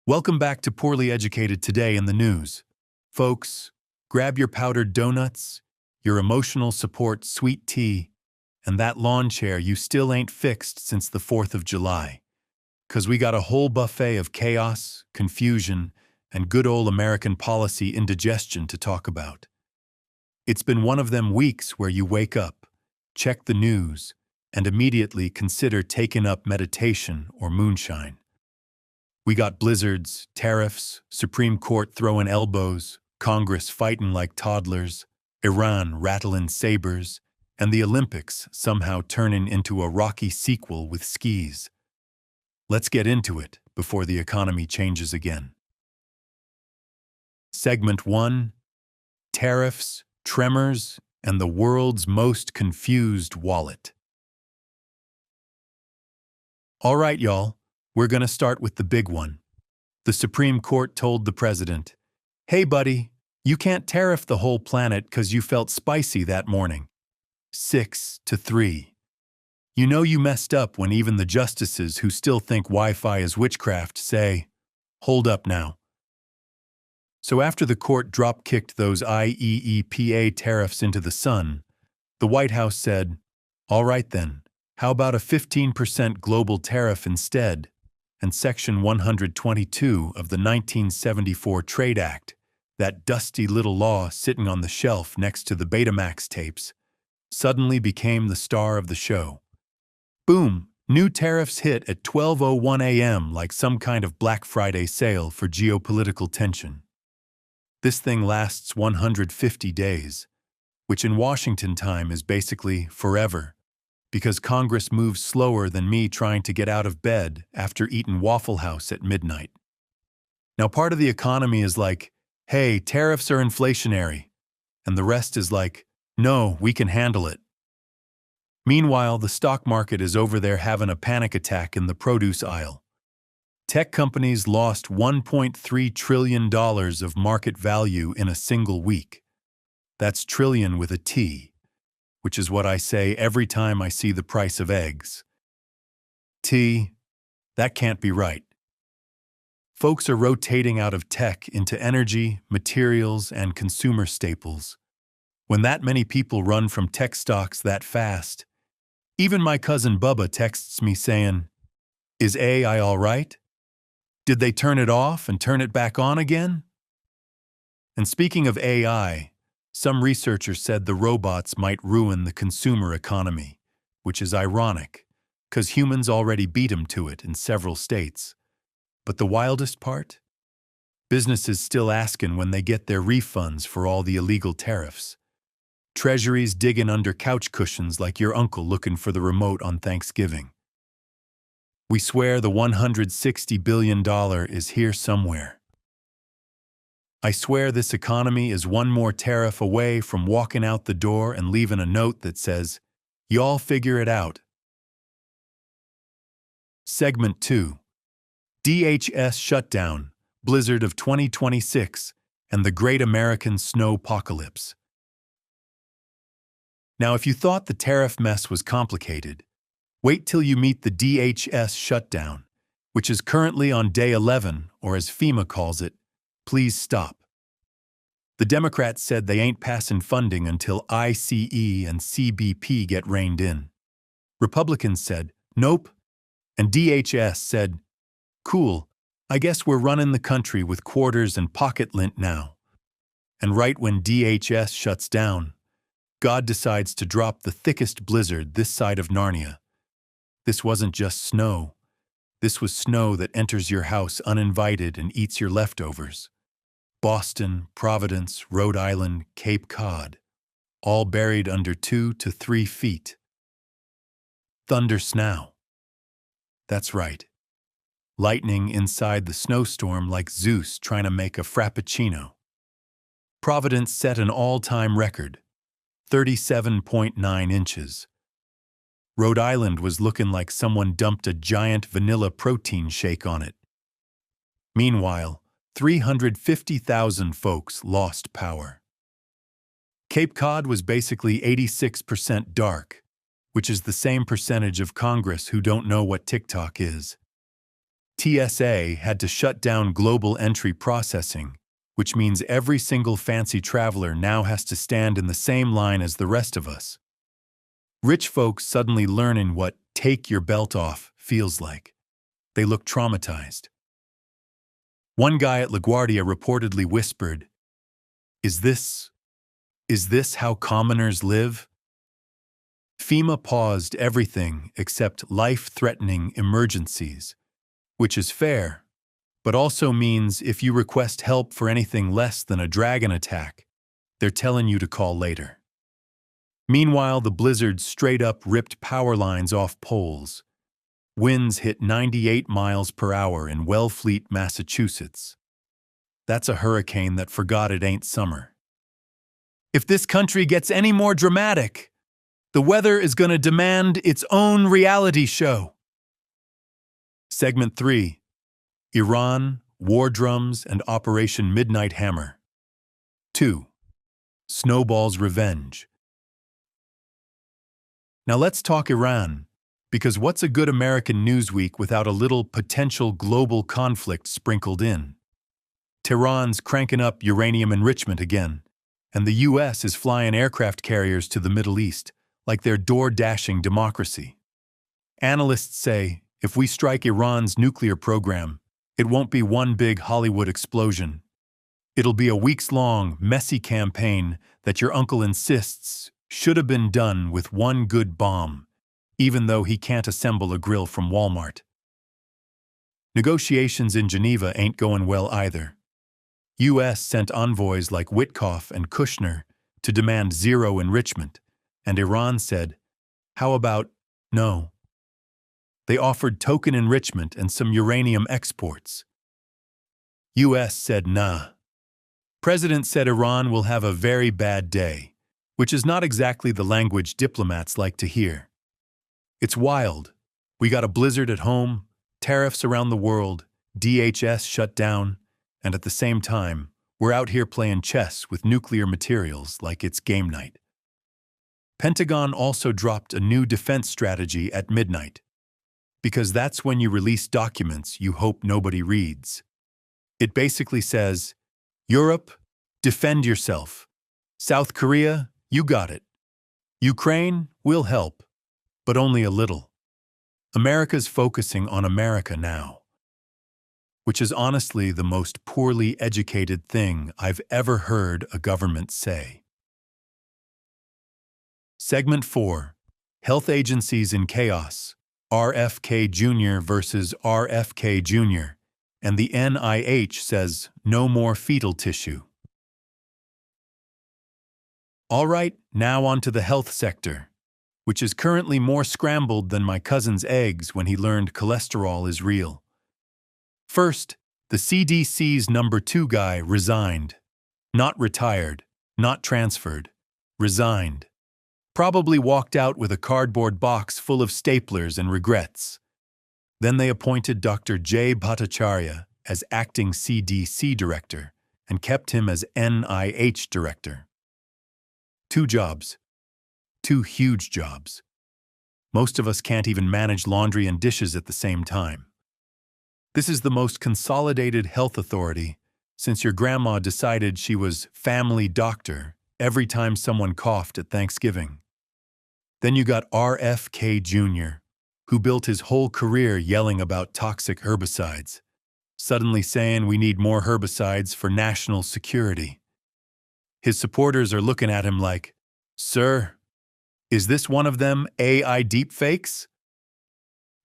Welcome back to Poorly Educated Today in the News. Folks, grab your powdered donuts, your emotional support sweet tea, and that lawn chair you still ain't fixed since the 4th of July. 'Cause we got a whole buffet of chaos, confusion, and good old American policy indigestion to talk about. It's been one of them weeks where you wake up, check the news, and immediately consider taking up meditation or moonshine. We got blizzards, tariffs, Supreme Court throwing elbows, Congress fighting like toddlers, Iran rattling sabers, and the Olympics somehow turning into a Rocky sequel with skis. Let's get into it before the economy changes again. Segment 1: Tariffs, Tremors, and the World's Most Confused Wallet. All right, y'all. We're going to start with the big one. The Supreme Court told the president, "Hey, buddy, you can't tariff the whole planet 'cause you felt spicy that morning." 6-3. You know you messed up when even the justices who still think Wi-Fi is witchcraft say, "Hold up now." So after the court drop-kicked those IEEPA tariffs into the sun, the White House said, "All right then, how about a 15% global tariff instead?" And Section 122 of the 1974 Trade Act, that dusty little law sitting on the shelf next to the Betamax tapes, suddenly became the star of the show. Boom! New tariffs hit at 12:01 a.m. like some kind of Black Friday sale for geopolitical tension. This thing lasts 150 days, which in Washington time is basically forever, because Congress moves slower than me trying to get out of bed after eating Waffle House at midnight. Now part of the economy is like, "Hey, tariffs are inflationary," and the rest is like, "No, we can handle it." Meanwhile, the stock market is over there having a panic attack in the produce aisle. Tech companies lost $1.3 trillion of market value in a single week. That's trillion with a T, which is what I say every time I see the price of eggs. That can't be right. Folks are rotating out of tech into energy, materials, and consumer staples. When that many people run from tech stocks that fast, even my cousin Bubba texts me saying, "Is AI all right? Did they turn it off and turn it back on again?" And speaking of AI, some researchers said the robots might ruin the consumer economy, which is ironic, 'cause humans already beat 'em to it in several states. But the wildest part? Businesses still asking when they get their refunds for all the illegal tariffs. Treasuries digging under couch cushions like your uncle looking for the remote on Thanksgiving. We swear the $160 billion is here somewhere. I swear this economy is one more tariff away from walking out the door and leaving a note that says, "Y'all figure it out." Segment 2: DHS Shutdown, Blizzard of 2026, and the Great American Snowpocalypse. Now, if you thought the tariff mess was complicated, wait till you meet the DHS shutdown, which is currently on day 11, or as FEMA calls it, "Please stop." The Democrats said they ain't passing funding until ICE and CBP get reined in. Republicans said, "Nope," and DHS said, "Cool, I guess we're running the country with quarters and pocket lint now." And right when DHS shuts down, God decides to drop the thickest blizzard this side of Narnia. This wasn't just snow. This was snow that enters your house uninvited and eats your leftovers. Boston, Providence, Rhode Island, Cape Cod, all buried under 2 to 3 feet. Thunder snow. That's right. Lightning inside the snowstorm like Zeus trying to make a frappuccino. Providence set an all-time record, 37.9 inches. Rhode Island was looking like someone dumped a giant vanilla protein shake on it. Meanwhile, 350,000 folks lost power. Cape Cod was basically 86% dark, which is the same percentage of Congress who don't know what TikTok is. TSA had to shut down global entry processing, which means every single fancy traveler now has to stand in the same line as the rest of us. Rich folks suddenly learning what "take your belt off" feels like. They look traumatized. One guy at LaGuardia reportedly whispered, Is this how commoners live?" FEMA paused everything except life-threatening emergencies, which is fair, but also means if you request help for anything less than a dragon attack, they're telling you to call later. Meanwhile, the blizzard straight up ripped power lines off poles. Winds hit 98 miles per hour in Wellfleet, Massachusetts. That's a hurricane that forgot it ain't summer. If this country gets any more dramatic, the weather is going to demand its own reality show. Segment 3. Iran, War Drums, and Operation Midnight Hammer. 2. Snowball's Revenge. Now let's talk Iran, because what's a good American news week without a little potential global conflict sprinkled in? Tehran's cranking up uranium enrichment again, and the U.S. is flying aircraft carriers to the Middle East like they're door-dashing democracy. Analysts say if we strike Iran's nuclear program, it won't be one big Hollywood explosion. It'll be a weeks-long, messy campaign that your uncle insists should have been done with one good bomb, even though he can't assemble a grill from Walmart. Negotiations in Geneva ain't going well either. U.S. sent envoys like Witkoff and Kushner to demand zero enrichment, and Iran said, "How about no?" They offered token enrichment and some uranium exports. U.S. said nah. President said Iran will have a very bad day, which is not exactly the language diplomats like to hear. It's wild. We got a blizzard at home, tariffs around the world, DHS shut down, and at the same time, we're out here playing chess with nuclear materials like it's game night. Pentagon also dropped a new defense strategy at midnight, because that's when you release documents you hope nobody reads. It basically says, Europe, defend yourself. South Korea, you got it. Ukraine, we'll help, but only a little. America's focusing on America now, which is honestly the most poorly educated thing I've ever heard a government say. Segment 4. Health Agencies in Chaos, RFK Jr. versus RFK Jr., and the NIH says no more fetal tissue. All right, now on to the health sector, which is currently more scrambled than my cousin's eggs when he learned cholesterol is real. First, the CDC's number 2 guy resigned. Not retired, not transferred, resigned. Probably walked out with a cardboard box full of staplers and regrets. Then they appointed Dr. Jay Bhattacharya as acting CDC director and kept him as NIH director. 2 jobs. 2 huge jobs. Most of us can't even manage laundry and dishes at the same time. This is the most consolidated health authority since your grandma decided she was family doctor every time someone coughed at Thanksgiving. Then you got RFK Jr., who built his whole career yelling about toxic herbicides, suddenly saying we need more herbicides for national security. His supporters are looking at him like, "Sir, is this one of them AI deepfakes?"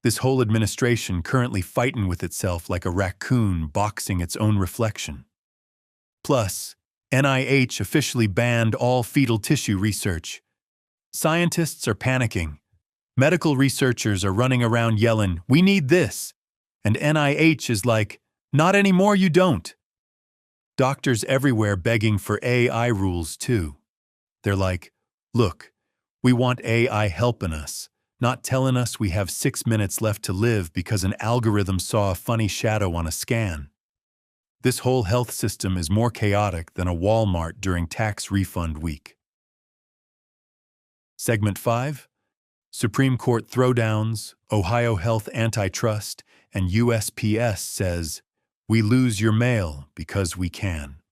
This whole administration currently fighting with itself like a raccoon boxing its own reflection. Plus, NIH officially banned all fetal tissue research. Scientists are panicking. Medical researchers are running around yelling, "We need this," and NIH is like, "Not anymore, you don't." Doctors everywhere begging for AI rules too. They're like, "Look, we want AI helping us, not telling us we have 6 minutes left to live because an algorithm saw a funny shadow on a scan." This whole health system is more chaotic than a Walmart during tax refund week. Segment 5. Supreme Court throwdowns, Ohio health antitrust, and USPS says, "We lose your mail because we can."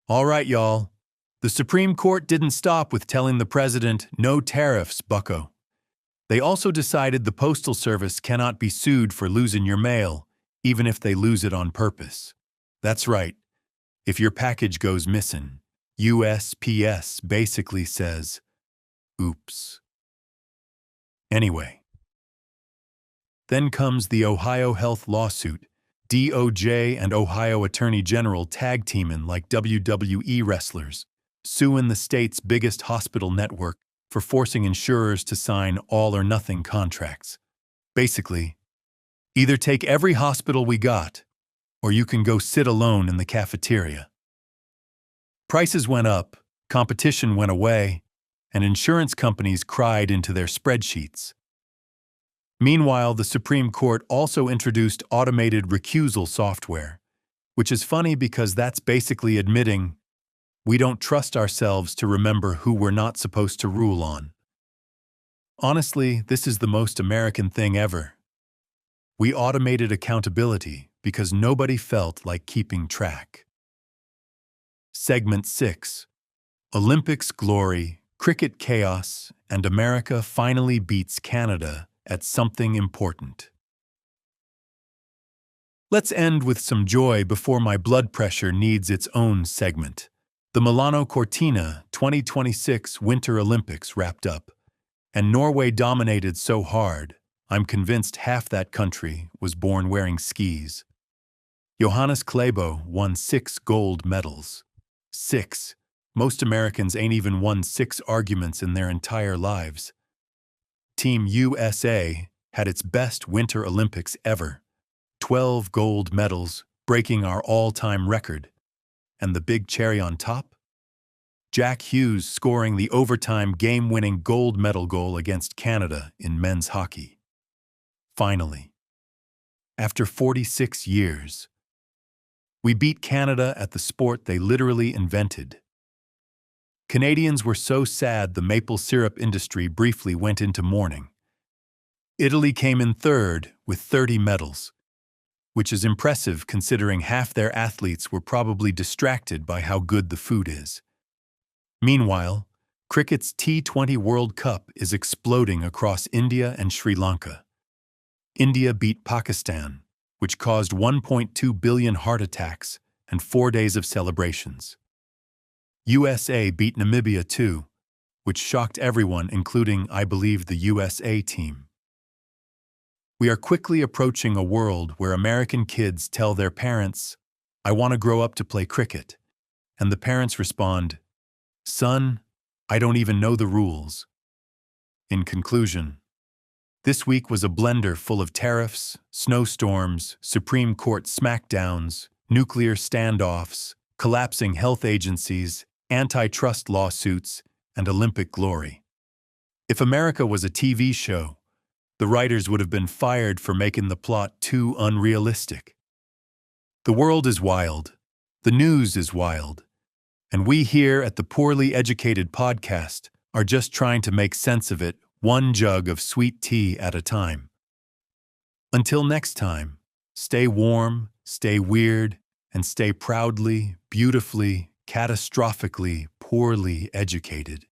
All right, y'all. The Supreme Court didn't stop with telling the president, "No tariffs, bucko." They also decided the Postal Service cannot be sued for losing your mail, even if they lose it on purpose. That's right. If your package goes missing, USPS basically says, "Oops." Anyway. Then comes the Ohio Health lawsuit. DOJ and Ohio Attorney General tag-teaming like WWE wrestlers, suing the state's biggest hospital network for forcing insurers to sign all-or-nothing contracts. Basically, either take every hospital we got, or you can go sit alone in the cafeteria. Prices went up, competition went away, and insurance companies cried into their spreadsheets. Meanwhile, the Supreme Court also introduced automated recusal software, which is funny because that's basically admitting we don't trust ourselves to remember who we're not supposed to rule on. Honestly, this is the most American thing ever. We automated accountability because nobody felt like keeping track. Segment 6. Olympics glory, cricket chaos, and America finally beats Canada at something important. Let's end with some joy before my blood pressure needs its own segment. The Milano Cortina 2026 Winter Olympics wrapped up, and Norway dominated so hard, I'm convinced half that country was born wearing skis. Johannes Klæbo won 6 gold medals. 6. Most Americans ain't even won 6 arguments in their entire lives. Team USA had its best Winter Olympics ever. 12 gold medals, breaking our all-time record. And the big cherry on top? Jack Hughes scoring the overtime game-winning gold medal goal against Canada in men's hockey. Finally, after 46 years, we beat Canada at the sport they literally invented. Canadians were so sad the maple syrup industry briefly went into mourning. Italy came in third with 30 medals, which is impressive considering half their athletes were probably distracted by how good the food is. Meanwhile, cricket's T20 World Cup is exploding across India and Sri Lanka. India beat Pakistan, which caused 1.2 billion heart attacks and 4 days of celebrations. USA beat Namibia too, which shocked everyone, including, I believe, the USA team. We are quickly approaching a world where American kids tell their parents, "I want to grow up to play cricket," and the parents respond, "Son, I don't even know the rules." In conclusion, this week was a blender full of tariffs, snowstorms, Supreme Court smackdowns, nuclear standoffs, collapsing health agencies, antitrust lawsuits, and Olympic glory. If America was a TV show, the writers would have been fired for making the plot too unrealistic. The world is wild, the news is wild, and we here at the Poorly Educated Podcast are just trying to make sense of it, one jug of sweet tea at a time. Until next time, stay warm, stay weird, and stay proudly, beautifully, catastrophically, poorly educated.